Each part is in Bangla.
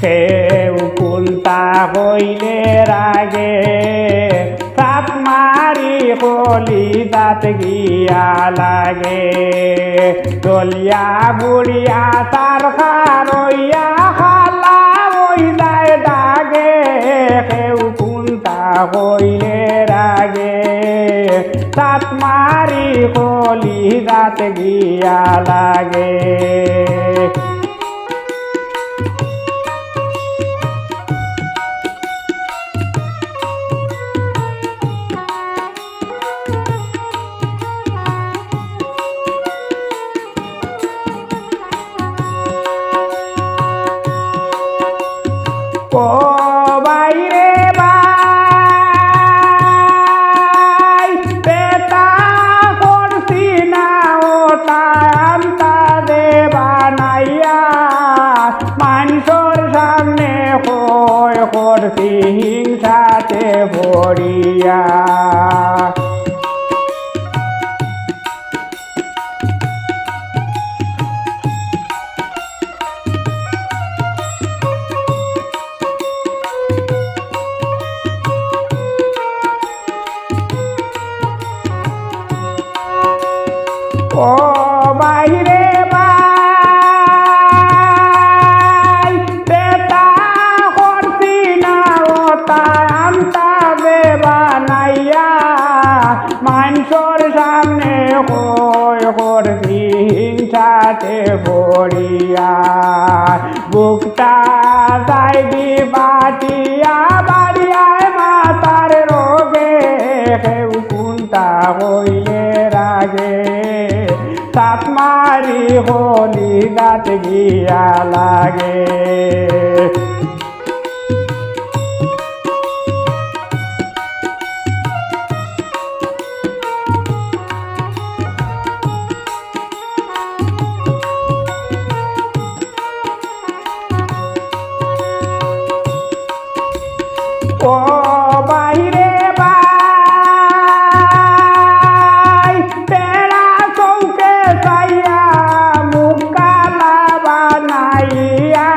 কেউ কুন্তা হইলে রাগে সাপ মারি হলি দাঁত গিয়া লাগে দলিয়া বুড়িয়া তার খারইয়া খালা ওই যায় ডাগে কেউ কুন্তা হইলে রাগে সাপ মারি হলি দাঁত গিয়া লাগে ও বাইরে বাই পেতা করছি না ওটা আনতা দে বানাইয়া মানুষের সামনে কয় করছি হিংসাতে ভরিয়া ও বাইরে বাই পেতা করছি না ওটা আনতা দে বানাইয়া মানুষের সামনে কয় করছি হিংসাতে ভরিয়া বুকটা যাইবি বাটিয়া বাড়িয়ায় মাতার রোগে কেউ কুন্তা হইলে রাগে সাপ মারি হলি দাঁত গিয়া লাগে ও বাইরে বাই তেরা চৌকে চাইয়া মুখ কালা বানাইয়া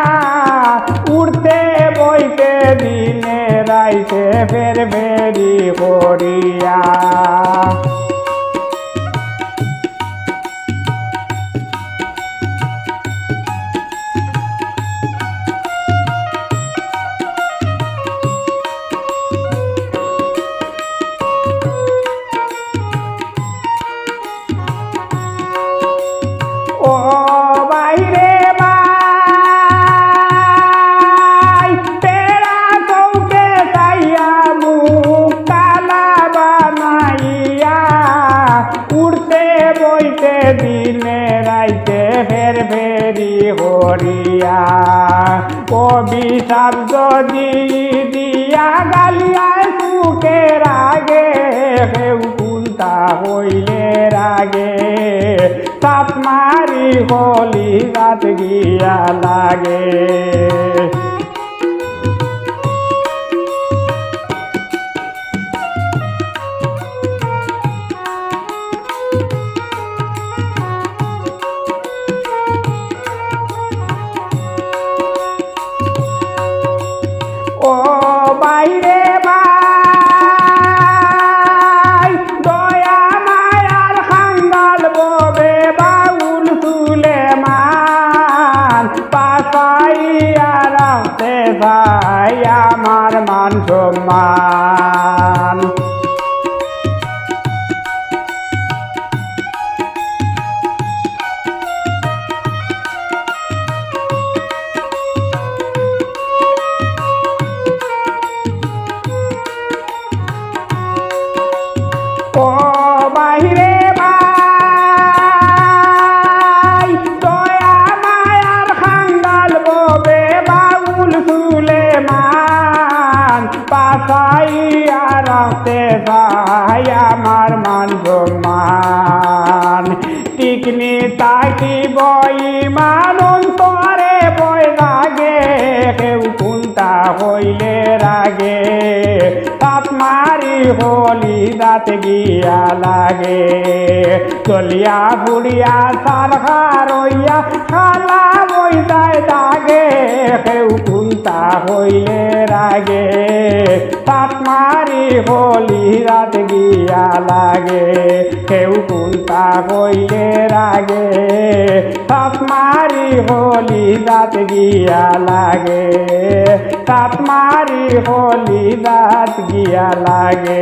উড়তে বইতে দিনে রাইতে ফের ফেরি করিয়া ও বাইরে বাই তেরা চৌকে চাইয়া মুখ কালা বানাইয়া উড়তে বইতে দিনে রাইতে ফের ফেরি হরিয়া অভিশাপ যদি দিয়া গালিয়ায় সুখের আগে কেউ কুন্তা হইলে রাগে সাপ মারি হলি দাঁত গিয়া লাগে ও বাইরে বাই দয়া মায়ার খাঙ্গাল ববে বাউল তুলে মান পাশাইয়া রাখতে ভাই আমার মান সম্মান ও বাইরে বাই দয়া মায়ার খাঙ্গাল ববে বাউল তুলে মান পাশাইয়া রাখতে ভাই আমার মান সম্মান টিকনি তাকি বই মানুষ তোরে বই লাগে কেউ কুন্তা হইলে রাগে সাপ মারি হলি দাঁত গিয়া লাগে চলিয়া বুড়িয়া সার খারইয়া খালা বই যায় দাগে কেউ কুন্তা হইলে রাগে সাত মারি হলি রাত গিয়া লাগে কেউ কুন্তা হইলে রাগে সাত মারি হলি রাত গিয়া লাগে সাত মারি হলি রাত গিয়া লাগে